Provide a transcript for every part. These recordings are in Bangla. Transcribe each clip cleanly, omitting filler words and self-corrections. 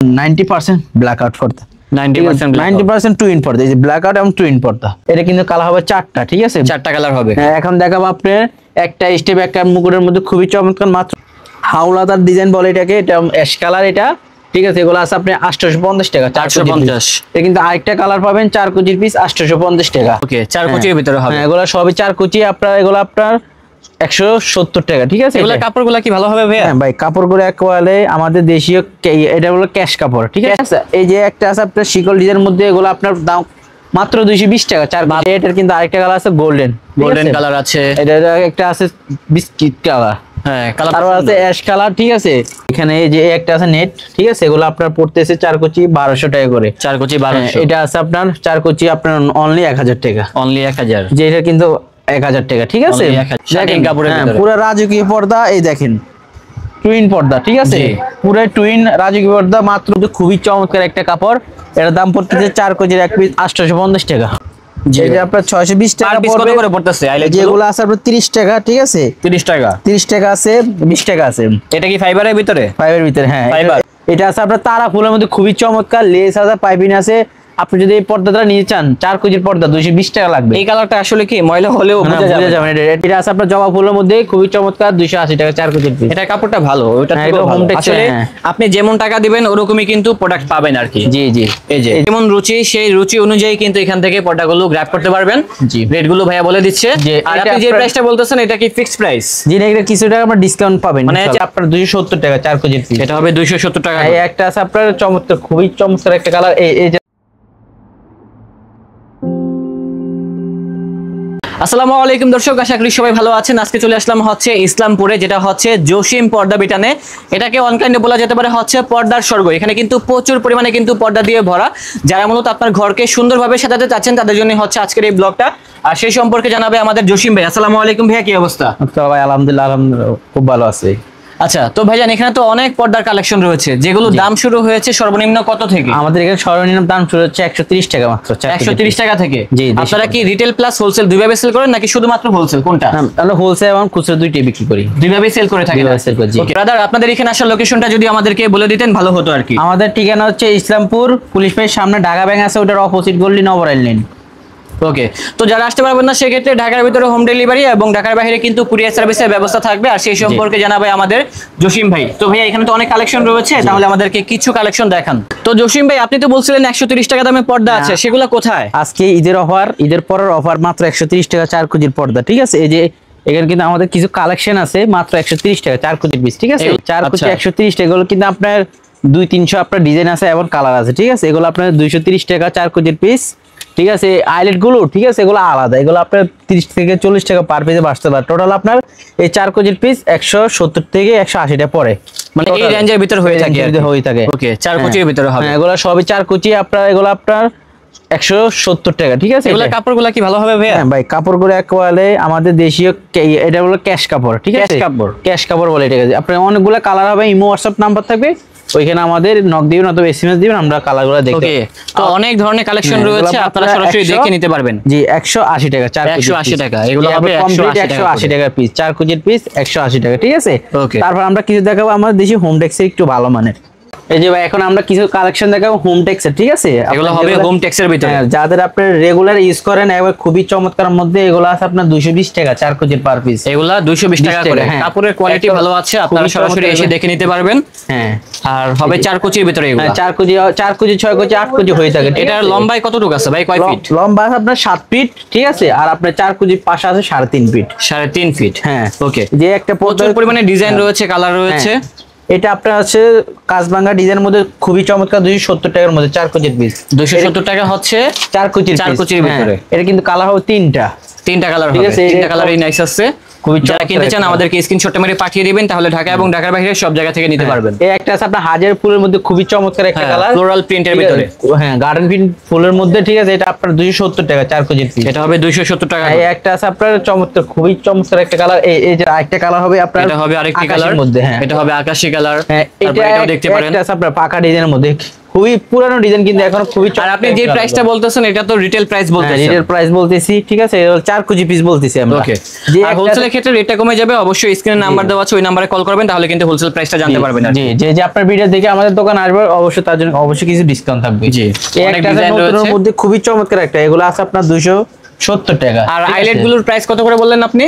90% ব্ল্যাক আউট পর্দা, 90% টুইন পর্দা, এই যে ব্ল্যাক আউট এবং টুইন পর্দা। এটা কিন্তু কালার হবে চারটা, ঠিক আছে, চারটা কালার হবে। এখন দেখাবো আপনার একটা স্টেপ একটা মুকুটের মধ্যে খুবই চমৎকার, মাত্র হাওলাদার ডিজাইন বলে এটাকে, এটা অ্যাশ কালার এটা, ঠিক আছে। এগুলো আছে আপনি 850 টাকা, 850। এটা কিন্তু আরেকটা কালার পাবেন 4 কুচির পিস 850 টাকা। ওকে, 4 কুচির ভিতরে হবে। এগুলো সবই 4 কুচি, এগুলো আপনার 170 টাকা, ঠিক আছে। এগুলা কাপড়গুলো কি ভালো হবে ভাইয়া? হ্যাঁ ভাই, কাপড়গুলো একেবারে আমাদের দেশীয়, এটা হলো ক্যাশ কাপড়, ঠিক আছে। এই যে একটা আছে আপনার শিকল ডিজাইনের মধ্যে, এগুলো আপনার দাম মাত্র 220 টাকা 4 কুচি। এটার কিন্তু আরেকটা কালার আছে গোল্ডেন কালার আছে, এটা একটা আছে বিস্কিট কালার, হ্যাঁ কালার, তারপর আছে অ্যাশ কালার, ঠিক আছে। এখানে এই যে একটা আছে নেট, ঠিক আছে, এগুলো আপনার পড়তেছে 4 কুচি 1200 টাকা করে। 4 কুচি 1200। এটা আছে আপনার 4 কুচি আপনার অনলি 1000 টাকা, অনলি 1000। যে এটা কিন্তু 1000 টাকা, ঠিক আছে। দেখেন কাপড়ের ভিতরে পুরো রাজকীয় পর্দা, এই দেখেন টুইন পর্দা, ঠিক আছে, পুরো টুইন রাজকীয় পর্দা, মাত্র খুবই চমৎকার একটা কাপড়। এর দাম পড়তেছে 4 কুচির এক পিস 850 টাকা। যেটা আপনার 620 টাকা কত করে পড়তেছে? যেগুলো আছে আপনার 30 টাকা, ঠিক আছে, 30 টাকা, 30 টাকা আছে, 20 টাকা আছে। এটা কি ফাইবারের ভিতরে? ফাইবারের ভিতরে, হ্যাঁ ফাইবার। এটা আছে আপনার তারা ফুলের মধ্যে, খুবই চমৎকার, লেস আছে, পাইপিং আছে। আপনি যদি এই পর্দাটা নিতে চান 4 কুচির পর্দা 220 টাকা লাগবে। এই কালারটা আসলে কি ময়লা হলেও বোঝা যাবে। এটা আছে আপনার জবা ফুলের মধ্যে, খুবই চমৎকার, 280 টাকা 4 কুচির পিস। এটা কাপড়টা ভালো, ওটা হোম টেক্সচার। আসলে আপনি যেমন টাকা দিবেন ওরকমই কিন্তু প্রোডাক্ট পাবেন আর কি। জি জি, এই যে যেমন রুচি, সেই রুচি অনুযায়ী কিন্তু এখান থেকে পর্দাগুলো গ্র্যাব করতে পারবেন। জি, রেটগুলো ভাইয়া বলে দিচ্ছে। আর আপনি যে প্রাইসটা বলতেছেন এটা কি ফিক্সড প্রাইস? জি না, এটা কিছু টাকা আপনার ডিসকাউন্ট পাবেন, মানে আপনার 270 টাকা 4 কুচির পিস। এটা হবে 270 টাকা। এই একটা আছে আপনার চমৎকার, খুবই চমৎকার একটা কালার, এই যে। আসসালামু আলাইকুম দর্শক, আশা করি সবাই ভালো আছেন। আজকে চলে আসলাম হচ্ছে ইসলামপুরে, যেটা হচ্ছে জসিম পর্দা বিতানে। এটাকে অনলাইনে বলা যেতে পারে হচ্ছে পর্দার স্বর্গ। এখানে কিন্তু প্রচুর পরিমাণে কিন্তু পর্দা দিয়ে ভরা। যারা মূলত আপনার ঘরকে সুন্দরভাবে সাজাতে চাচ্ছেন তাদের জন্য হচ্ছে আজকের এই ব্লগটা। আর সেই সম্পর্কে জানাবে আমাদের জসিম ভাই। আসসালামু আলাইকুম ভাইয়া, কি অবস্থা? তো ভাই আলহামদুলিল্লাহ, খুব ভালো আছে। আচ্ছা, তো ভাইজান এখানে তো অনেক পর্দার কালেকশন রয়েছে, যেগুলো দাম শুরু হয়েছে সর্বনিম্ন কত থেকে? আমাদের এখানে সর্বনিম্ন দাম শুরু হচ্ছে 130 টাকা মাত্র। 130 টাকা থেকে। জি, আপনারা কি রিটেল প্লাস হোলসেল দুইভাবে সেল করেন নাকি শুধুমাত্র হোলসেল, কোনটা? আমরা হোলসেল এবং খুচরা দুইটাই বিক্রি করি, দুইভাবে সেল করে থাকি। ওকে ব্রাদার, আপনাদের এখানে আসার লোকেশনটা যদি আমাদেরকে বলে দিতেন ভালো হতো আর কি। আমাদের ঠিকানা হচ্ছে ইসলামপুর পুলিশ ফাঁড়ির সামনে, ঢাকা ব্যাংক আছে, ওটার অপোজিট গলি, নবরাইল লেন। ওকে, তো যারা আসতে পারবেন না সেক্ষেত্রে ঢাকার ভিতরে হোম ডেলিভারি এবং ঢাকার বাইরে কিন্তু কুরিয়ার সার্ভিসের ব্যবস্থা থাকবে। আর সেই সম্পর্কে জানাবে আমাদের জসিম ভাই। তো ভাই এখানে তো অনেক কালেকশন রয়েছে, তাহলে আমাদেরকে কিছু কালেকশন দেখান। তো জসিম ভাই, আপনি তো বলছিলেন 130 টাকা দামে পর্দা আছে, সেগুলো কোথায়? আজকে ঈদের অফার, ঈদের পরের অফার, মাত্র 130 টাকা 4 কুচির পর্দা, ঠিক আছে। এই যে এখানে কিন্তু আমাদের কিছু কালেকশন আছে, মাত্র 130 টাকা 4 কুচির পিস, ঠিক আছে। 4 কুচি 130 টাকা। এগুলো কিন্তু আপনার 200-300 আপনার ডিজাইন আছে এবং কালার আছে, ঠিক আছে। এগুলো আপনার 230 টাকা 4 কুচির পিস, ঠিক আছে। আইলেট গুলো, ঠিক আছে, এগুলো আলাদা, এগুলো আপনার 30 থেকে 40 টাকা পার পিসে বাঁচতে পারে। টোটাল আপনার এই 4 কুচির পিস 170 থেকে 180 টাকা পড়ে, মানে এই রেঞ্জের ভিতর হয়ে থাকে। ওকে, 4 কুচির ভিতরে হবে। এগুলো সবই 4 কুচি, এগুলো আপনার 170 টাকা, ঠিক আছে। এগুলো কাপড়গুলো কি ভালো হবে ভাইয়া? হ্যাঁ ভাই, কাপড়গুলো একেবারে আমাদের দেশীয়, এটা হলো ক্যাশ কাপড়, ঠিক আছে, ক্যাশ কাপড় বলে এটাকে। আপনার অনেকগুলো কালার হবে, ইমো হোয়াটসঅ্যাপ নাম্বার থাকবে, ওইখানে আমাদের নক দিবেন অথবা এসএমএস দিবেন, আমরা কালারগুলো দেখতে। ওকে, তো অনেক ধরনের কালেকশন রয়েছে, আপনারা সরাসরি দেখে নিতে পারবেন। জি, 180 টাকা 4 কুচি, 180 টাকা। এগুলো হবে 180 টাকা পিস, 4 কুচির পিস 180 টাকা, ঠিক আছে। তারপর আমরা কিছু দেখাবো আমাদের দেশি হোম টেক্সের একটু ভালো মানের। এই যে ভাই, এখন আমরা কিছু কালেকশন দেখাবো হোম টেক্সের, ঠিক আছে। এগুলো হবে হোম টেক্সের ভিতরে, যাদের আপনি রেগুলার ইউজ করেন, একবার খুবই চমৎকার মধ্যে। এগুলো আছে আপনার 220 টাকা 4 কুচির পার পিস। এগুলা 220 টাকা করে। কাপড়ের কোয়ালিটি ভালো আছে, আপনারা সরাসরি এসে দেখে নিতে পারবেন। হ্যাঁ, আর হবে 4 কুচির ভিতরে। এগুলো 4 কুচি 6 কুচি 8 কুচি হয়ে থাকে। এটার লম্বাই কতটুকু আছে ভাই, কয় ফিট? লম্বা আছে আপনার 7 ফিট, ঠিক আছে। আর আপনার 4 কুচি পাশে আছে 3.5 ফিট। 3.5 ফিট, হ্যাঁ। ওকে, যে একটা প্রচুর পরিমাণে ডিজাইন রয়েছে, কালার রয়েছে। এটা আপনার আছে কাজবাঙ্গা ডিজাইনের মধ্যে, খুবই চমৎকার, 270 টাকার মধ্যে 4 কুচির পিস। 270 টাকা হচ্ছে 4 কুচির ভিতরে। এটা কিন্তু কালার হবে তিনটা কালার হবে, তিনটা কালারই নাইস আছে। যারা কিনতে চান আমাদেরকে স্ক্রিনশটটা মেরে পাঠিয়ে দিবেন, তাহলে ঢাকা এবং ঢাকার বাইরে সব জায়গা থেকে নিতে পারবেন। এই একটা আছে আপনার হাজার ফুলের মধ্যে, খুবই চমৎকার একটা কালার, ফ্লোরাল প্রিন্টের ভিতরে। হ্যাঁ, গার্ডেন প্রিন্ট ফুলের মধ্যে, ঠিক আছে। এটা আপনার 270 টাকা 4 কুচির পিস। এটা হবে 270 টাকা। এই একটা আছে আপনার চমৎকার, খুবই চমৎকার একটা কালার। এই যে আরেকটা কালার হবে আপনার, এটা হবে আরেকটি কালার মধ্যে। হ্যাঁ, এটা হবে আকাশী কালার। হ্যাঁ, এটাও দেখতে পারেন। একটা আছে আপনার পাকা ডিজাইনের মধ্যে, খুবই পুরানো ডিজাইন কিন্তু এখন খুবই আর আপনি যে প্রাইসটা বলতেছেন এটা তো রিটেল প্রাইস বলতেছেন। রিটেল প্রাইস বলতেছি, ঠিক আছে, 4 কেজি পিস বলতেছি আমরা। ওকে, যে আর হোলসেলের ক্ষেত্রে রেটটা কমে যাবে, অবশ্যই স্ক্রিনে নাম্বার দেওয়া আছে, ওই নম্বরে কল করবেন, তাহলে কিন্তু হোলসেল প্রাইসটা জানতে পারবেন। জি, যে আপনার ভিডিও দেখে আমাদের দোকান আসবে অবশ্যই তার জন্য অবশ্যই কিছু ডিসকাউন্ট থাকবে। জি, এই অনেক একটা ডিজাইন নতুনের রয়েছে মধ্যে খুবই চমৎকার একটা, এগুলো আছে আপনার 270 টাকা। আর আইলেট গুলোর প্রাইস কত করে বললেন আপনি?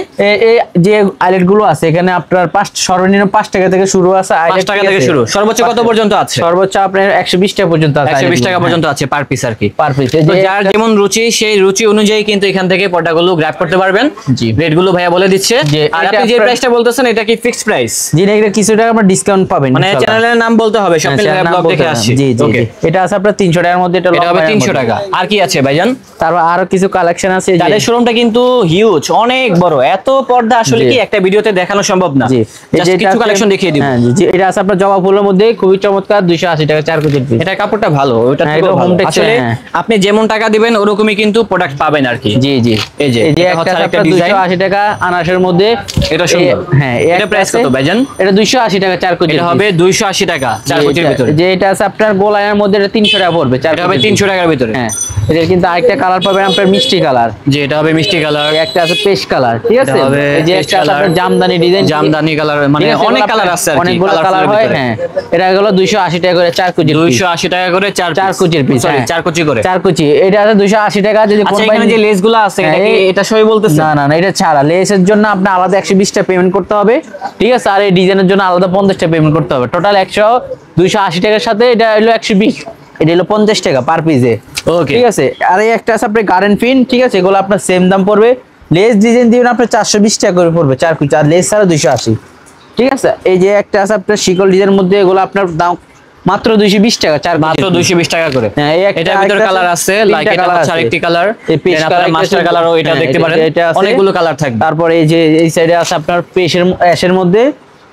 এই যে আইলেট গুলো আছে এখানে আপনার সর্বনিম্ন 5 টাকা থেকে শুরু আছে, 5 টাকা থেকে শুরু, সর্বোচ্চ কত পর্যন্ত আছে? সর্বোচ্চ আপনার 120 টাকা পর্যন্ত আছে, 120 টাকা পর্যন্ত আছে পার পিস আর কি। Per piece. তো যার যেমন রুচি সেই রুচি অনুযায়ী কিন্তু এখান থেকে পর্দাগুলো গ্র্যাব করতে পারবেন। জি, রেট গুলো ভাইয়া বলে দিচ্ছে। আর আপনি যে প্রাইসটা বলতেছেন এটা কি ফিক্সড প্রাইস? জি না, এটা কিছু টাকা আমরা ডিসকাউন্ট পাবেন, মানে চ্যানেলের নাম বলতে হবে, শপিং ব্লগ দেখে আসছি। জি জি, এটা আছে আপনার 300 টাকার মধ্যে, এটা হবে 300 টাকা। আর কি আছে ভাইজান? তারপর আরো কিছু কালেকশন আছে। তাদের শোরুমটা কিন্তু হিউজ, অনেক বড়, এত পর্দা আসলে কি একটা ভিডিওতে দেখানো সম্ভব না। জি, এই যে কিছু কালেকশন দেখিয়ে দিই। হ্যাঁ জি, এটা আছে আপনার জবা ফুলের মধ্যে খুবই চমৎকার, 280 টাকা 4 কেজি পিস। এটা কাপড়টা ভালো, ওটা তো হোম টেক্সচার। আসলে আপনি যেমন টাকা দিবেন ওরকমই কিন্তু প্রোডাক্ট পাবেন আর কি। জি জি, এই যে এটা হচ্ছে আপনার 280 টাকা আনাসের মধ্যে, এটা সুন্দর। হ্যাঁ, এটা প্রাইস কত ভাইজান? এটা 280 টাকা 4 কেজি। এটা হবে 280 টাকা 4 কেজির ভিতরে। যে এটা আছে আপনার গোলায়ের মধ্যে, এটা 300 টাকা পড়বে 4 কেজি। এটা হবে 300 টাকার ভিতরে। হ্যাঁ, এটা কিন্তু আরেকটা কালার পাবেন আপনার মিষ্টি কালার। যে এটা হবে মিষ্টি কালার, একটা আছে পেস্ট কালার, ঠিক আছে। এই যে একটা আছে আপনার জামদানি ডিজাইন, জামদানি কালার, মানে অনেক কালার আছে আর কি, অনেকগুলো কালার হয়। হ্যাঁ, এটা হলো 280 টাকা করে 4 কেজি। 280 টাকা করে 4 কেজির পিস, সরি 4 কেজি করে 4 কেজি। এটা আছে 280 টাকা। যদি আচ্ছা, এখানে যে লেসগুলো আছে এটা কি এটা সবই বলতেছে? না না না, এটা ছাড়া, লেসের জন্য আপনি আলাদা 120 টাকা পেমেন্ট করতে হবে, ঠিক আছে। আর এই ডিজাইনের জন্য আলাদা 50 টাকা পেমেন্ট করতে হবে। টোটাল 280 টাকার সাথে এটা হলো 120, এটা হলো 50 টাকা পার পিসে। ওকে, ঠিক আছে। আর এই একটা আছে আপনার গার্ডেন পিন, ঠিক আছে, এগুলো আপনার সেম দাম পড়বে। লেস ডিজাইন দিবেন আপনার 420 টাকা করে পড়বে 4 পিস, আর লেস ছাড়া 280, ঠিক আছে। এই যে একটা আছে আপনার শিকল ডিজাইনের মধ্যে, এগুলো আপনার দাম মাত্র 220 টাকা 4 মাত্র 220 টাকা করে। হ্যাঁ, এই একটা এটার ভিতর কালার আছে, লাইক এটা হচ্ছে আরেকটি কালার, পেশ কালার, মাস্টার কালারও এটা দেখতে পারেন, অনেকগুলো কালার থাকবে। তারপর এই যে এই সাইডে আছে আপনার পেশের অ্যাশের মধ্যে,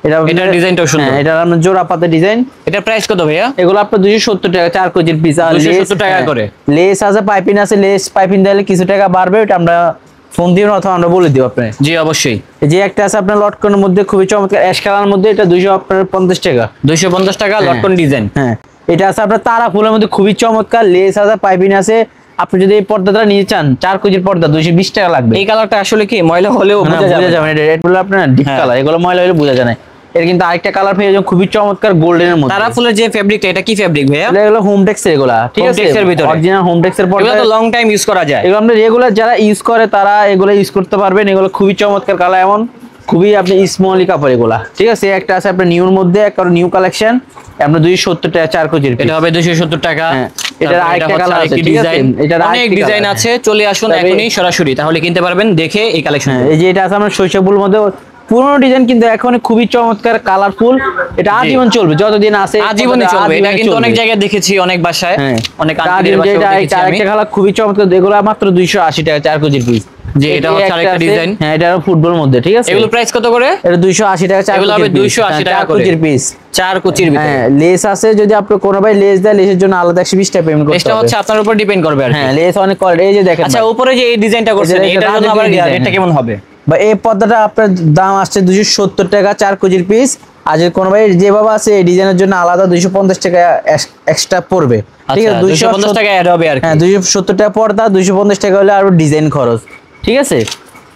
এটার ডিজাইনটাও সুন্দর। এটা আপনার জোড়া পাতা ডিজাইন। এটার প্রাইস কত ভাইয়া? এগুলো আপনার 270 টাকা 4 কেজির পিস। আর 270 টাকা করে। লেস আছে, পাইপিং আছে, লেস পাইপিং দিলে কিছু টাকা বাড়বে, এটা আমরা ফোন দিবেন অথবা আমরা বলে দিব আপনাকে। জি অবশ্যই। যে একটা আছে আপনার লটকনের মধ্যে খুবই চমৎকার অ্যাশ কালারের মধ্যে, এটা 250 টাকা 250 টাকা লটকন ডিজাইন। হ্যাঁ, এটা আছে আপনার তারা ফুলের মধ্যে খুবই চমৎকার, লেস আছে, পাইপিং আছে। আপনি যদি এই পর্দাটা নিতে চান 4 কেজির পর্দা 220 টাকা লাগবে। এই কালারটা আসলে কি ময়লা হলেও বোঝা যাবে না, এটা হলো আপনার ডিপ কালার, এগুলো ময়লা হলে বোঝা যায় না। এর কিন্তু আরেকটা কালার পেয়ে যাবেন খুবই চমৎকার গোল্ডেনের মধ্যে। তারা ফুলের যে ফেব্রিকটা, এটা কি ফেব্রিক ভাইয়া? এগুলো হোম টেক্সের, এগুলা ঠিক আছে, হোমটেক্সের ভিতরে অরিজিনাল হোম টেক্সের পর্দা। এগুলো তো লং টাইম ইউজ করা যায়। এগুলো আমরা রেগুলার যারা ইউজ করে তারা এগুলো ইউজ করতে পারবেন। এগুলো খুবই চমৎকার কালার, এমন খুবই আপনি স্মলি কাপড় এগুলা, ঠিক আছে। একটা আছে আপনার নিউর মধ্যে, একটা নিউ কালেকশন, আমরা 270 টাকা 4 কেজির। এটা হবে 270 টাকা। এটার আরেকটা কালার আছে, ঠিক আছে, এটার অনেক ডিজাইন আছে। চলে আসুন এখনই সরাসরি, তাহলে কিনতে পারবেন দেখে এই কালেকশন। এই যে এটা আছে আমরা শৈশবুল মধ্যে পুরনো ডিজাইন, কিন্তু এখন খুবই চমৎকার কালারফুল। এটা আজীবন চলবে, যতদিন আছে আজীবনই চলবে। এটা কিন্তু অনেক জায়গায় দেখেছি, অনেক বাসায়, অনেক আন্টিদের বাসায় দেখেছি আমি। আরেকটা কালার খুবই চমৎকার, এগুলো মাত্র 280 টাকা 4 কেজির পিস। যে এটা হচ্ছে আরেকটা ডিজাইন। হ্যাঁ, এটা ফুটবলের মধ্যে, ঠিক আছে। এগুলো প্রাইস কত করে? এটা 280 টাকা 4 এগুলো হবে 280 টাকা করে পিস, 4 কুচির ভিতরে। হ্যাঁ, লেস আছে, যদি আপনি কোনো ভাই লেস দেয়, লেসের জন্য আলাদা 120 টাকা পেমেন্ট করতে হবে। এটা হচ্ছে আপনার উপর ডিপেন্ড করবে আর কি। হ্যাঁ, লেস অনেক কোয়ালিটি। এই যে দেখেন, আচ্ছা, উপরে যে এই ডিজাইনটা করছেন এটার জন্য আবার রেটটা কেমন হবে? বা এই পর্দাটা আপনার দাম আসছে 270 টাকা 4 কেজির পিস। আর যদি কোনো ভাই যে বাবা আছে এই ডিজাইনের জন্য আলাদা 250 টাকা এক্সট্রা পড়বে, ঠিক আছে। 250 টাকা অ্যাড হবে আর কি। হ্যাঁ, 270 টাকা পর্দা, 250 টাকা হলে আর ডিজাইন খরচ, ঠিক আছে।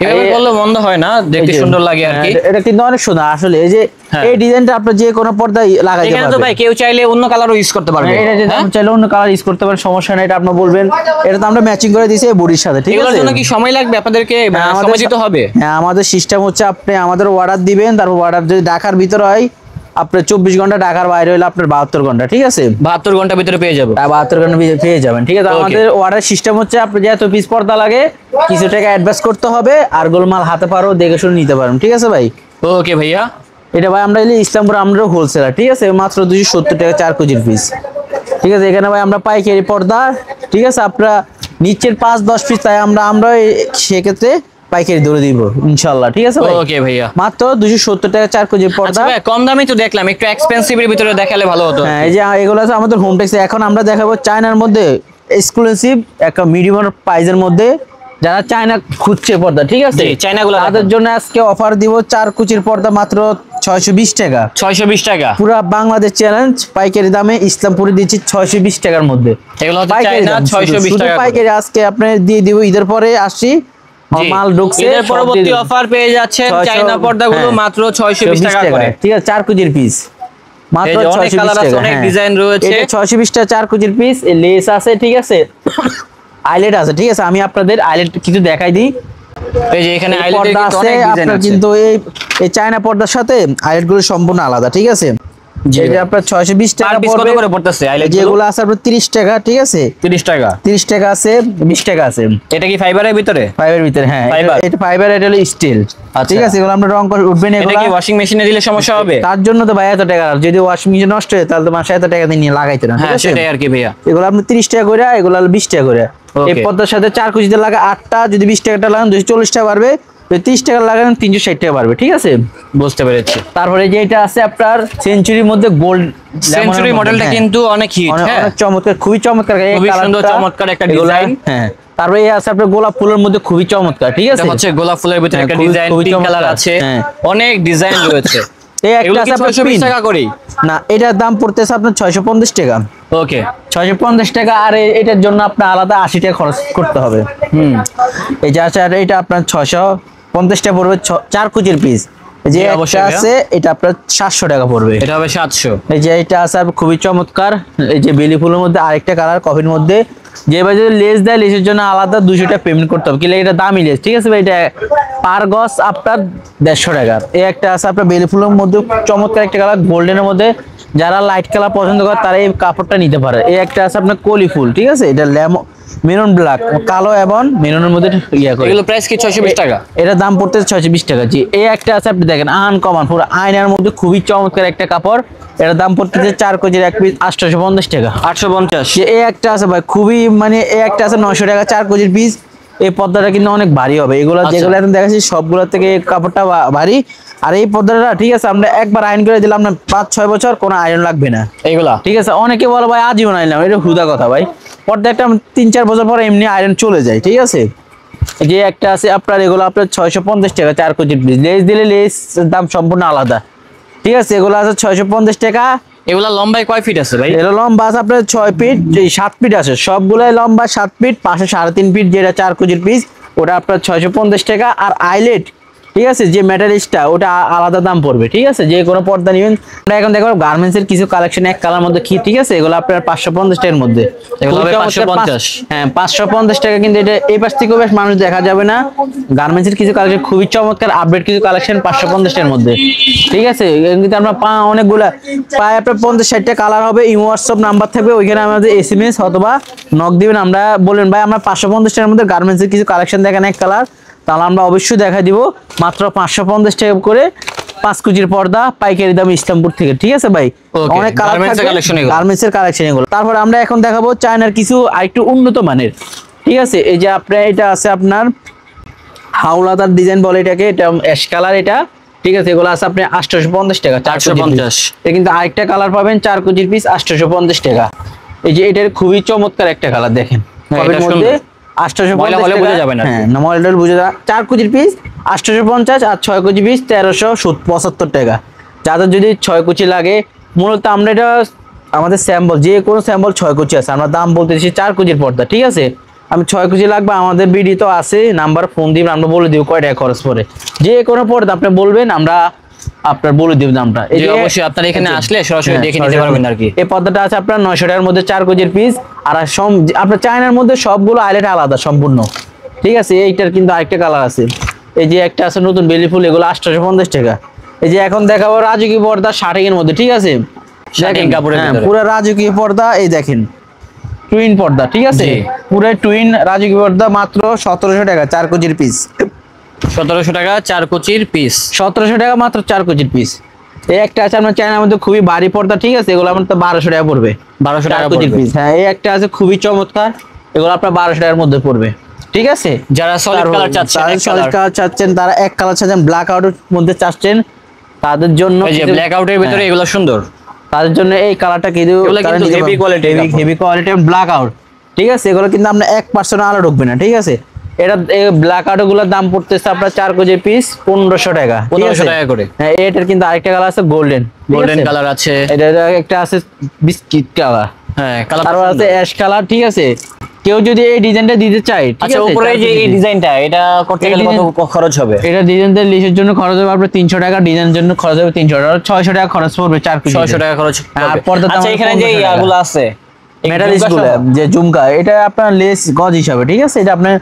এভাবে বললে মন্দ হয় না, দেখতে সুন্দর লাগে আর কি। এটা কিন্তু অনেক সুন্দর আসলে। এই যে এই ডিজাইনটা আপনি যে কোনো পর্দায় লাগাইতে পারবেন। এখানে তো ভাই কেউ চাইলে অন্য কালারও ইউজ করতে পারবে। এটা যে আপনি চাইলে অন্য কালার ইউজ করতে পারেন, সমস্যা নাই। এটা আপনি বলবেন, এটা তো আমরা ম্যাচিং করে দিয়েছি এই বডির সাথে, ঠিক আছে। এগুলোর জন্য কি সময় লাগবে আপনাদেরকে? সময় দিতে হবে। হ্যাঁ, আমাদের সিস্টেম হচ্ছে আপনি আমাদের অর্ডার দিবেন, তারপর অর্ডার যদি ঢাকার ভিতরে হয় আপনার 24 ঘন্টা, ঢাকার বাইরে হলে আপনার 72 ঘন্টা, ঠিক আছে। 72 ঘন্টার ভিতরে পেয়ে যাবো। 72 ঘন্টা পেয়ে যাবেন, ঠিক আছে। আমাদের অর্ডার সিস্টেম হচ্ছে আপনি যেহেতু পিস পর্দা লাগে কিছু টাকা অ্যাডভান্স করতে হবে, আর গোলমাল হাতে পারো দেখে শুনে নিতে পারেন, ঠিক আছে ভাই। ওকে ভাইয়া। এটা ভাই আমরা ইসলামপুর আমরা হোলসেলার, ঠিক আছে, মাত্র 270 টাকা 4 কেজির পিস, ঠিক আছে। এখানে ভাই আমরা পাইকারি পর্দা, ঠিক আছে, আপনারা নিচের 5-10 পিস, তাই আমরা সেক্ষেত্রে পাইকারি ধরে দিব ইনশাআল্লাহ, ঠিক আছে ভাই। ওকে ভাইয়া, মাত্র 270 টাকা 4 কেজির পর্দা। আচ্ছা ভাই, কম দামই তো দেখলাম, একটু এক্সপেন্সিভের ভিতরে দেখালে ভালো হতো। হ্যাঁ, এই যে এগুলো আছে আমাদের হোম টেক্স। এখন আমরা দেখাবো চায়নার মধ্যে এক্সক্লুসিভ একটা মিডিয়াম প্রাইজের মধ্যে, যারা চায়না খুঁজছে পর্দা, ঠিক আছে, চায়নাগুলো তাদের জন্য আজকে অফার দিব। 4 কুচির পর্দা মাত্র 620 টাকা। 620 টাকা পুরো বাংলাদেশ চ্যালেঞ্জ, পাইকারি দামে ইসলামপুরে দিচ্ছি 620 টাকার মধ্যে। এগুলো হচ্ছে পাইকারি চায়না দাম, 620 শুধু টাকা করে। পাইকারি আজকে আপনার দিয়ে দিব, ঈদের পরে আসছি জি। মাল ঢুকছে, এর সব পরবর্তী দিয়ে দেব। অফার পেয়ে যাচ্ছেন 600 চায়না পর্দাগুলো হ্যাঁ, মাত্র 620 টাকা করে। ঠিক আছে, 4 কেজির পিস মাত্র এই যে অনেক 620 কালার আছে, টাকা। অনেক হ্যাঁ। ডিজাইন রয়েছে। এটা 620 টাকা 4 কেজির পিস, লেস আছে, ঠিক আছে, আইলেট আছে, ঠিক আছে। আমি আপনাদের আইলেট কিছু দেখাই দিই। এই যে এখানে এই আইলেটের পর্দা কিন্তু আছে অনেক ডিজাইন আপনার, আছে। কিন্তু এই চায়না পর্দার সাথে আইলেট গুলো সম্পূর্ণ আলাদা, ঠিক আছে। জি। এটা আপনার 620 পার টাকা পিস কত পড়বে। করে পড়তেছে আইলেট গুলো? যেগুলো আছে আপনার 30 টাকা, ঠিক আছে, 30 টাকা। 30 টাকা আছে, 20 টাকা আছে। এটা কি ফাইবারের ভিতরে? ফাইবার ভিতরে, হ্যাঁ, ফাইবার। এটা ফাইবার, এটা হলো স্টিল, আচ্ছা। ঠিক আছে। এগুলো আমরা রং করে উঠবেন, এটা এগুলো কি ওয়াশিং মেশিনে দিলে সমস্যা হবে? তার জন্য তো ভাই এত টাকা, যদি ওয়াশিং মেশিন নষ্ট হয় তাহলে তো মাসে এত টাকা দিয়ে নিয়ে লাগাইতে না, ঠিক হ্যাঁ আছে। সেটাই আর কি ভাইয়া। এগুলো আপনি 30 টাকা করে, এগুলো হলো 20 টাকা করে। এই Okay. পর্দার সাথে 4 কেজিতে লাগে 8টা, যদি 20 টাকাটা লাগান 240 টাকা বাড়বে, যদি 30 টাকা লাগান 360 টাকা বাড়বে, ঠিক আছে। বুঝতে পেরেছি। তারপরে যে এটা আছে আপনার সেঞ্চুরির মধ্যে গোল্ড সেঞ্চুরি মডেলটা কিন্তু অনেক হিট, হ্যাঁ অনেক চমৎকার, খুবই চমৎকার, এই খুবই কালারটা, সুন্দর চমৎকার একটা এগুলা, ডিজাইন। হ্যাঁ। তারপরে এই আছে আপনার গোলাপ ফুলের মধ্যে খুবই চমৎকার, ঠিক এটা আছে। হচ্ছে গোলাপ ফুলের ভিতরে হ্যাঁ, একটা খুবই- ডিজাইন, খুবই পিঙ্ক কালার চমৎকার, আছে, হ্যাঁ। অনেক ডিজাইন রয়েছে। এই একটা এগুলো আছে কি আপনার 620 pin। টাকা করেই? না, এটার দাম পড়তেছে আপনার 650 টাকা। ওকে। 650 টাকা, আর এটার জন্য আপনার আলাদা 80 টাকা খরচ করতে হবে। এই যে আছে, আর এটা আপনার 650 টাকা পড়বে, 4 কেজির পিস। এই যে জি, একটা অবশ্যই আছে, এটা আপনার 700 টাকা পড়বে। এটা হবে 700। এই যে এটা আছে আপনার খুবই চমৎকার, এই যে বেলি ফুলের মধ্যে আরেকটা কালার, কফির মধ্যে। যে ভাই যদি লেস দেয়, লেসের জন্য আলাদা 200 টাকা পেমেন্ট করতে হবে, কিন্তু এটা দামি লেস, ঠিক আছে ভাই। এটা পার গজ আপনার 150 টাকা। এই একটা আছে আপনার বেলি ফুলের মধ্যে চমৎকার একটা কালার, গোল্ডেনের মধ্যে। যারা লাইট কালার পছন্দ করে তারা এই কাপড়টা নিতে পারে। এই একটা আছে আপনার কলি ফুল, ঠিক আছে, এটা মেরুন ব্ল্যাক, কালো এবং মেরুনের মধ্যে ইয়া করে। এগুলো প্রাইস কি 620 টাকা? এটার দাম পড়তেছে 620 টাকা। জি, এই একটা আছে, আপনি দেখেন আনকমন, পুরো আয়নার মধ্যে খুবই চমৎকার একটা কাপড়। এটার দাম পড়তেছে 4 কেজির এক পিস 850 টাকা। 850। যে এই একটা আছে ভাই, খুবই মানে এই একটা আছে 900 টাকা 4 কেজির পিস। এই পর্দাটা কিন্তু অনেক ভারী হবে, এগুলো আচ্ছা। যেগুলো এখন দেখাচ্ছি সবগুলোর থেকে এই কাপড়টা ভারী। আর এই পর্দাটা, ঠিক আছে, আমরা একবার আয়রন করে দিলাম না, 5-6 বছর কোনো আয়রন লাগবে না, এইগুলা ঠিক আছে। অনেকে বলে ভাই আজীবন আইলাম, এটা হুদা কথা ভাই। পর্দা একটা 3-4 বছর পর এমনি আয়রন চলে যায়, ঠিক আছে। যে একটা আছে আপনার, এগুলো আপনার 650 টাকা 4 কেজির পিস। লেস দিলে লেস দাম সম্পূর্ণ আলাদা, ঠিক আছে। এগুলো আছে 650 টাকা। এগুলা লম্বায় কয় ফিট আছে ভাই? এর লম্বা আছে আপনার 6 ফিট, 7 ফিট আছে সবগুলাই লম্বা 7 ফিট, পাশে 3.5 ফিট, যেটা 4 কেজির পিস, ওটা আপনার 650 টাকা। আর আইলেট, ঠিক আছে, যে মেটালিস্টটা ওটা আলাদা দাম পড়বে, ঠিক আছে। যে কোনো পর্দা নিবেন। আমরা এখন দেখো গার্মেন্টসের কিছু কালেকশন এক কালার মধ্যে কি, ঠিক আছে, এগুলো আপনার 550 টাকার মধ্যে। এগুলো হবে খুবই চমৎকার, 550। হ্যাঁ 550 টাকা। কিন্তু এটা এই পাশ থেকে বেশ মানুষ দেখা যাবে না। গার্মেন্টসের কিছু কালেকশন খুবই চমৎকার, আপডেট কিছু কালেকশন 550 টাকার মধ্যে, ঠিক আছে। কিন্তু আমরা অনেকগুলা প্রায় আপনার 50-60টা কালার হবে। ইমো হোয়াটসঅ্যাপ নাম্বার থাকবে, ওইখানে আমাদের SMS অথবা নক দিবেন। আমরা বলেন ভাই আমরা 550 টাকার মধ্যে গার্মেন্টসের কিছু কালেকশন দেখেন এক কালার, তাহলে আমরা অবশ্যই দেখা দিব মাত্র 550 টাকা করে 5 কেজির পর্দা, পাইকারি দাম ইসলামপুর থেকে, ঠিক আছে ভাই। Okay, অনেক কালার garments এর থাকবে, collection এগুলো। গার্মেন্টসের কালেকশন এগুলো। তারপর আমরা এখন দেখাবো চায়নার কিছু আরেকটু উন্নত মানের, ঠিক আছে। এই যে আপনার এটা আছে আপনার হাওলাদার ডিজাইন বলে এটাকে, এটা অ্যাশ কালার, এটা ঠিক আছে। এগুলো আছে আপনি 850 টাকা 850। এটা কিন্তু আরেকটা কালার পাবেন 4 কেজির পিস 850 টাকা। এই যে এটার খুবই চমৎকার একটা কালার দেখেন, হ্যাঁ, কবের এটা মধ্যে সুন্দর। 850 ময়লা হলে টাকা। বোঝা যাবে না। হ্যাঁ, না মডেল বুঝে যা। 4 কেজির পিস 850, আর 6 কেজি পিস 1375 টাকা। যাদের যদি 6 কেজি লাগে, মূলত আমরা এটা আমাদের স্যাম্পল, যে কোনো স্যাম্পল 6 কেজি আছে, আমরা দাম বলতেছি 4 কেজির পর্দা, ঠিক আছে। আমি 6 কেজি লাগবে, আমাদের বিডি তো আছে, নাম্বার ফোন দিবেন, আমরা বলে দিব কয় টাকা খরচ পড়ে। যে কোনো পর্দা আপনি বলবেন, আমরা আপনার বলে দিব দামটা। জি, অবশ্যই আপনারা এখানে আসলে সরাসরি হ্যাঁ, দেখে নিতে সরাসরি। পারবেন আর কি। এই পর্দাটা আছে আপনার 900 টাকার মধ্যে 4 কেজির পিস। আর আপনার চায়নার মধ্যে সবগুলো আইলেট আলাদা সম্পূর্ণ, ঠিক আছে। এইটার কিন্তু আরেকটা কালার আছে, এই যে একটা আছে নতুন বেলি ফুল, এগুলো 850 টাকা। এই যে এখন দেখাবো রাজকীয় পর্দা শার্টিং এর মধ্যে, ঠিক আছে। শার্টিং কাপড়ের ভিতরে। পুরো রাজকীয় পর্দা, এই দেখেন টুইন পর্দা, ঠিক আছে। জি। পুরো টুইন রাজকীয় পর্দা মাত্র 1700 টাকা 4 কেজির পিস। 1700 টাকা 4 কোচির পিস। 1700 টাকা মাত্র 4 কেজির পিস। এই একটা আছে আপনার চায়নার মধ্যে খুবই ভারী পর্দা, ঠিক আছে। এগুলো আপনার তো 1200 টাকা পড়বে, 1200 টাকা 4 কেজির পড়বে। পিস। হ্যাঁ, এই একটা আছে খুবই চমৎকার, এগুলো আপনার 1200 টাকার মধ্যে পড়বে, ঠিক আছে। যারা সলিড কালার চাচ্ছেন, এক সলিড কালার, কালার চাচ্ছেন, তারা এক কালার চাচ্ছেন, ব্ল্যাক আউটের মধ্যে চাচ্ছেন, তাদের জন্য এই যে ব্ল্যাক আউটের ভিতরে হ্যাঁ, এগুলো সুন্দর। তাদের জন্য এই কালারটা কিন্তু এগুলো কিন্তু heavy quality কাপড়। হেভি কোয়ালিটি ব্ল্যাক আউট, ঠিক আছে। এগুলো কিন্তু আপনার 1% আলো ঢুকবে না, ঠিক আছে। এটা ব্ল্যাক আউট গুলোর দাম পড়তেছে আপনার 4 কেজির পিস 1500 টাকা, 1500 টাকা করে। হ্যাঁ, এটার কিন্তু আরেকটা কালার আছে গোল্ডেন কালার আছে, এটা একটা আছে বিস্কিট কালার, হ্যাঁ কালার, তারপর আছে অ্যাশ কালার। ঠিক আছে, কেউ যদি এই ডিজাইনটা দিতে চায়, ঠিক আচ্ছা আছে, উপরে যে এই ডিজাইনটা এটা করতে গেলে কত খরচ হবে? এটা ডিজাইনদের লিস্টের জন্য খরচ হবে আপনার 300 টাকা, ডিজাইনের জন্য খরচ হবে 300 টাকা, 600 টাকা খরচ পড়বে 4 কেজি, 600 টাকা খরচ আর হবে। পর্দার দাম আচ্ছা এখানে যে ইয়াগুলো আছে মেটালিক্স গুলো, যে ঝুমকা, এটা আপনার লেস গজ হিসাবে, ঠিক আছে, এটা আপনার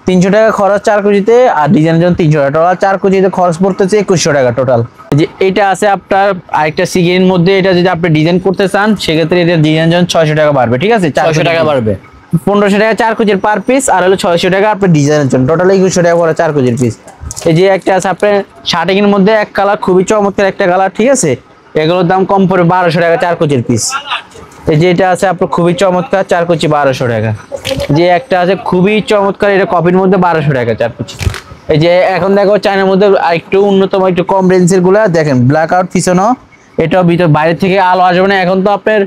300 টাকা খরচ 4 কেজিতে, আর ডিজাইনের জন্য 300 টাকা, টোটাল 4 কেজিতে খরচ পড়তেছে 2100 টাকা টোটাল। যে এটা আছে আপনার আরেকটা সিগিনের মধ্যে, এটা যদি আপনি ডিজাইন করতে চান সেক্ষেত্রে এটা ডিজাইনের জন্য 600 টাকা বাড়বে, ঠিক আছে, 600 টাকা বাড়বে, 1500 টাকা 4 কেজির পার পিস, আর হলো 600 টাকা আপনার ডিজাইনের জন্য, টোটাল 2100 টাকা করে 4 কেজির পিস। এই যে একটা আছে আপনার শার্টিং এর মধ্যে এক কালার, খুবই চমৎকার একটা কালার, ঠিক আছে, এগুলোর দাম কম পড়ে 1200 টাকা 4 কেজির পিস। এই যে এটা আছে আপনার খুবই চমৎকার 4 কেজি 1200 টাকা। যে একটা আছে খুবই চমৎকার, এটা কপির মধ্যে 1200 টাকা 4 কেজি। এই যে এখন দেখো চায়নার মধ্যে একটু উন্নতম একটু কম রেঞ্জের গুলা দেখেন, ব্ল্যাক আউট পিছনো, এটাও ভিতর বাইরে থেকে আলো আসবে না। এখন তো আপনার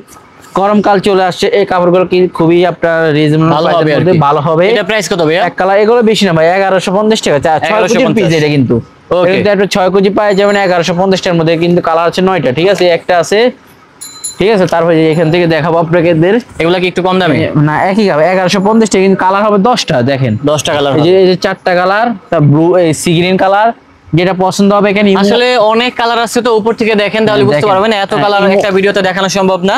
গরমকাল চলে আসছে, এই কাপড়গুলো কি খুবই আপনার রিজনেবল প্রাইসের মধ্যে ভালো হবে। এটা প্রাইস কত ভাই? এক কালার এগুলো বেশি না ভাই, 1150 টাকা 6 কেজি পিস। এটা কিন্তু এটা একটু 6 কেজি পায় যাবেন 1150 টাকার মধ্যে, কিন্তু কালার আছে 9টা, ঠিক আছে, একটা আছে, ঠিক আছে। তারপরে এখান থেকে দেখাবো আপনাদের, এগুলা কি একটু কম দামে? না একই হবে 1150 টাকা, কিন্তু কালার হবে 10টা, দেখেন 10টা কালার, এই যে 4টা কালার, তা ব্লু এই সি গ্রিন কালার, যেটা পছন্দ হবে এখানে আসলে অনেক কালার আছে, তো উপর থেকে দেখেন তাহলে বুঝতে পারবেন, এত কালার একটা ভিডিওতে দেখানো সম্ভব না,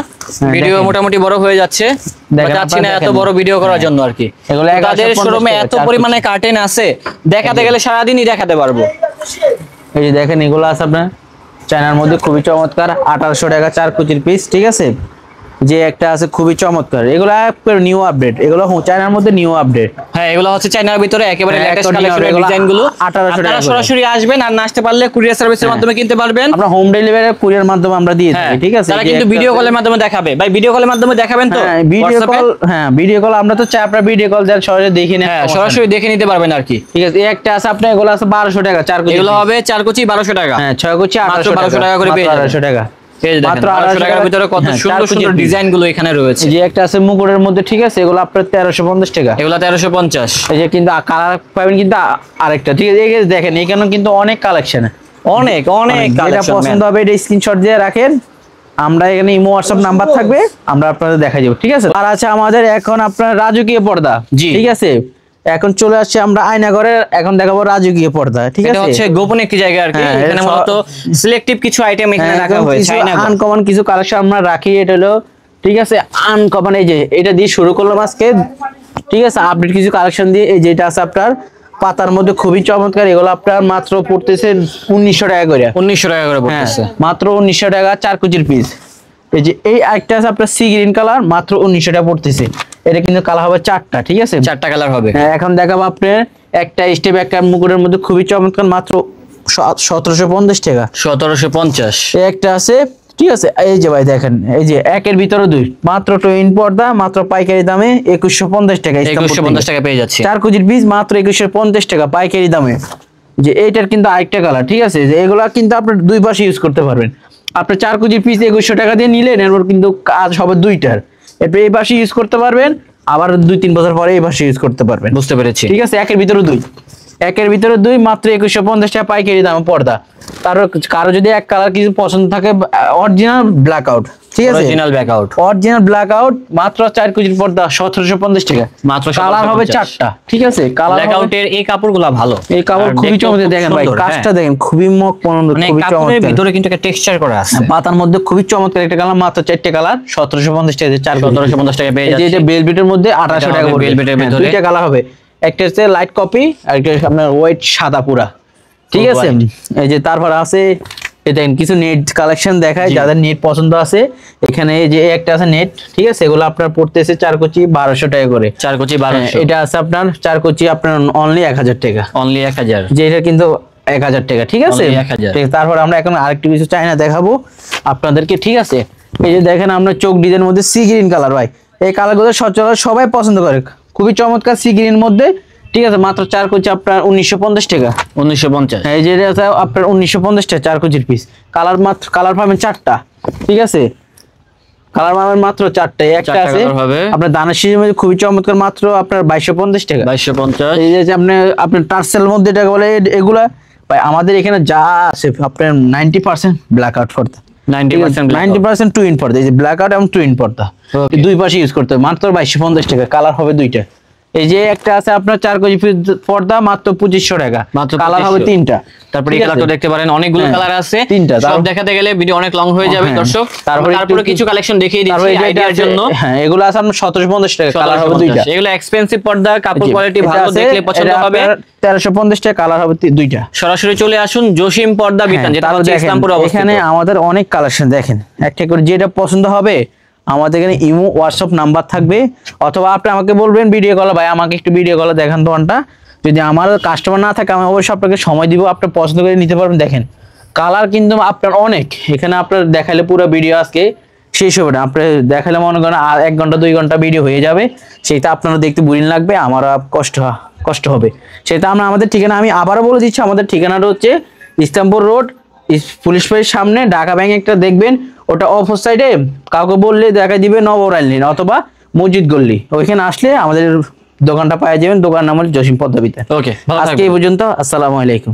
ভিডিও মোটামুটি বড় হয়ে যাচ্ছে, চাচ্ছি না এত বড় ভিডিও করার জন্য আর কি। তাদের শোরুমে এত পরিমাণে কার্টেন আছে, দেখাতে গেলে সারাদিনই দেখাতে পারবো। এই যে দেখেন এগুলো আছে আপনার চায়নার মধ্যে খুবই চমৎকার 1800 টাকা 4 কেজির পিস, ঠিক আছে। যে একটা আছে খুবই চমৎকার, এগুলো নিউ আপডেট, এগুলো চায়নার মধ্যে নিউ আপডেট। হ্যাঁ এগুলো হচ্ছে চায়নার ভিতরে একেবারে লেটেস্ট কালেকশনের ডিজাইনগুলো। 1800 টাকা সরাসরি আসবেন, আর না আসতে পারলে কুরিয়ার সার্ভিসের মাধ্যমে কিনতে পারবেন। আমরা হোম ডেলিভারি কুরিয়ার মাধ্যমে আমরা দিয়ে দিই, ঠিক আছে। তারা কিন্তু ভিডিও কলের মাধ্যমে দেখাবে, ভাই ভিডিও কলের মাধ্যমে দেখাবেন তো? ভিডিও কল, হ্যাঁ ভিডিও কল, আমরা তো চাই আপনারা ভিডিও কল দেন, সরাসরি দেখে নেন, হ্যাঁ সরাসরি দেখে নিতে পারবেন আর কি, ঠিক আছে। এই একটা আছে আপনার, এগুলো আছে 1200 টাকা 4 কেজি, এগুলো হবে 4 কুচি 1200 টাকা, হ্যাঁ 6 কুচি 1800 টাকা করে পেয়ে যাবেন, 1800 টাকা মাত্র 1800 টাকার ভিতরে কত সুন্দর সুন্দর ডিজাইন গুলো এখানে রয়েছে। যে একটা আছে মুকুটের মধ্যে, ঠিক আছে, এগুলো আপনার 1350 টাকা, এগুলো 1350। এই যে কিন্তু কালার পাবেন কিন্তু আরেকটা, ঠিক আছে। এই দেখেন এখানে কিন্তু অনেক কালেকশন, অনেক যেটা পছন্দ হবে এটা স্ক্রিনশট দিয়ে রাখেন, আমরা এখানে ইমো হোয়াটসঅ্যাপ নাম্বার থাকবে, আমরা আপনাদের দেখাই দেব, ঠিক আছে। আর আছে আমাদের এখন আপনার রাজকীয় পর্দা, ঠিক আছে, এখন চলে আসছে আমরা আয়নাঘরের, এখন দেখাবো রাজকীয় পর্দা, ঠিক আছে। এটা হচ্ছে গোপন একটি জায়গা আর কি, এখানে মূলত সিলেক্টিভ কিছু আইটেম এখানে রাখা হয়েছে, আনকমন কিছু কালেকশন আমরা রাখি, এটা হলো, ঠিক আছে, আনকমন। এই যে এটা দিয়ে শুরু করলাম আজকে, ঠিক আছে, আপডেট কিছু কালেকশন দিয়ে। এই যেটা আছে আপনার পাতার মধ্যে খুবই চমৎকার, এগুলো আপনার মাত্র পড়তেছে 1900 টাকা করে, 1900 টাকা করে পড়তেছে, মাত্র 1900 টাকা 4 কেজির পিস। এই যে এই একটা আছে আপনার সি গ্রিন কালার, মাত্র 1900 টাকা পড়তেছে, এটা কিন্তু কালার হবে 4টা, ঠিক আছে, 4টা কালার হবে। হ্যাঁ এখন দেখাবো আপনার একটা স্টেপ একটা মুকুটের মধ্যে খুবই চমৎকার, মাত্র 1750 টাকা, 1750। এই একটা আছে, ঠিক আছে। এই যে ভাই দেখেন, এই যে একের ভিতরে দুই, মাত্র টুইন পর্দা, মাত্র পাইকারি দামে 2150 টাকা, 2150 টাকা পেয়ে যাচ্ছে, 4 কেজির পিস মাত্র 2150 টাকা পাইকারি দামে। যে এইটার কিন্তু আরেকটা কালার, ঠিক আছে, যে এগুলা কিন্তু আপনার দুই পাশে ইউজ করতে পারবেন। আপনার 4 কেজির পিস 2100 টাকা দিয়ে নিলেন, এরপর কিন্তু কাজ হবে দুইটার, এরপর এই পাশে ইউজ করতে পারবেন, আবার 2-3 বছর পরে এই পাশে ইউজ করতে পারবেন, বুঝতে পেরেছি, ঠিক আছে। একের ভিতরে দুই মাত্র 2150 টাকা পাইকারি দামে পর্দা। কারো যদি এক কালার কিছু পছন্দ থাকে, অরিজিনাল ব্ল্যাক আউট, ঠিক আছে, অরিজিনাল ব্ল্যাক আউট মাত্র 4 কেজির পর্দা 1750 টাকা, মাত্র কালার হবে 4টা, ঠিক আছে। কালার ব্ল্যাক আউটের এই কাপড়গুলো ভালো, এই কাপড় খুবই চমৎকার, দেখেন ভাই কাজটা দেখেন, খুবই খুবই চমৎকার, ভিতরে কিন্তু একটা টেক্সচার করা আছে, পাতার মধ্যে খুবই চমৎকার একটা কালার, মাত্র 4টে কালার 1750 টাকা, 1750 টাকা পেয়ে যাচ্ছে। এই যে বেলভেটের মধ্যে 1800 টাকা পড়বে, বেলভেটের ভিতরে দুইটা কালার হবে, একটা হচ্ছে লাইট কপি আর একটা আপনার হোয়াইট সাদা পুরা, ঠিক আছে। এই যে তারপর আছে দেখেন কিছু নেট কালেকশন দেখায়, যাদের নেট পছন্দ আছে, এখানে যে একটা আছে নেট, ঠিক আছে, এগুলো আপনার পড়তেছে 4 কুচি 1200 টাকা করে, 4 কুচি 1200। এটা আছে আপনার 4 কুচি আপনার অনলি 1000 টাকা, অনলি 1000, যে এটা কিন্তু 1000 টাকা, ঠিক আছে। তারপর আমরা এখন আরেকটু কিছু চাইনা দেখাবো আপনাদেরকে, ঠিক আছে। এই যে দেখেন আমরা চোখ ডিজাইনের মধ্যে সি গ্রিন কালার, ভাই এই কালারগুলো সচরাচর সবাই পছন্দ করে, খুবই চমৎকার সি গ্রিন মধ্যে, ঠিক আছে, মাত্র 4 কুচি আপনার 1950 টাকা, 1950। এই যে আপনার 1950 টাকা 4 কুচির পিস, কালার মাত্র কালার পাবেন 4টা, ঠিক আছে। কালার পাবেন মাত্র 4টাই, একটা চারটা আছে colour হবে। আপনার দানের শীষের মধ্যে খুবই চমৎকার, মাত্র আপনার 2250 টাকা। 2250। এই যে আপনার টার্সেল মধ্যে এটা বলে এগুলা ভাই আমাদের এখানে যা আছে আপনার 90% ব্ল্যাক আউট পর্দা, 90% black out। 90% টুইন পর্দা, এই যে ব্ল্যাক আউট এবং টুইন পর্দা Okay। দুই পাশে ইউজ করতে হবে, মাত্র 2250 টাকা। কালার হবে দুইটা। এই যে একটা আছে আপনার 4 কেজি পর্দা, মাত্র 2500 টাকা, মাত্র কালার হবে 2500। তিনটা। তারপরে এই ঠিক আছে? কালারটা দেখতে পারেন, অনেকগুলো হ্যাঁ, কালার আছে, তিনটা। সব দেখাতে গেলে ভিডিও অনেক লং হয়ে যাবে হ্যাঁ। দর্শক। তারপরে তারপরে একটু- কিছু কালেকশন দেখিয়ে তারপরে দিচ্ছি এই যে এটা আইডিয়ার আছে, জন্য। হ্যাঁ এগুলো আছে আপনার 1750 টাকা, কালার হবে 1750। দুইটা। এগুলো এক্সপেন্সিভ পর্দা, কাপড় কোয়ালিটি এটা ভালো, আছে, দেখলে পছন্দ এটা হবে। আপনার 1350 টাকা, কালার হবে দুইটা। সরাসরি চলে আসুন জসিম পর্দা বিতান, হ্যাঁ, যেটা তারপর হচ্ছে দেখেন, ইসলামপুরে অবস্থিত। এখানে আমাদের অনেক কালেকশন দেখেন, একটা করে যেটা পছন্দ হবে আমাদের এখানে ইমো হোয়াটসঅ্যাপ নাম্বার থাকবে, অথবা আপনি আমাকে বলবেন ভিডিও কল, ভাই আমাকে একটু ভিডিও কলে দেখান দোকানটা। যদি আমার কাস্টমার না থাকে আমি অবশ্যই আপনাকে সময় দিব, আপনি পছন্দ করে নিতে পারবেন। দেখেন কালার কিন্তু আপনার অনেক, এখানে আপনার দেখালে পুরো ভিডিও আজকে শেষ হবে না, আপনি দেখালে মনে করেন 1 ঘন্টা 2 ঘন্টা ভিডিও হয়ে যাবে, সেটা আপনারা দেখতে বোরিং লাগবে, আমারও কষ্ট হবে। সেটা আমাদের ঠিকানা আমি আবারও বলে দিচ্ছি, আমাদের ঠিকানাটা হচ্ছে ইসলামপুর রোড, পুলিশ ফাঁড়ির সামনে, ঢাকা ব্যাংক একটা দেখবেন, ওটা অপর সাইডে কাউকে বললে দেখা দিবে নবরাইল লাইন অথবা মসজিদ গল্লি, ওইখানে আসলে আমাদের দোকানটা পাওয়া যাবেন। দোকান নাম হচ্ছে জসিম পর্দা বিতান। ওকে, আজকে এই পর্যন্ত, আসসালামু আলাইকুম।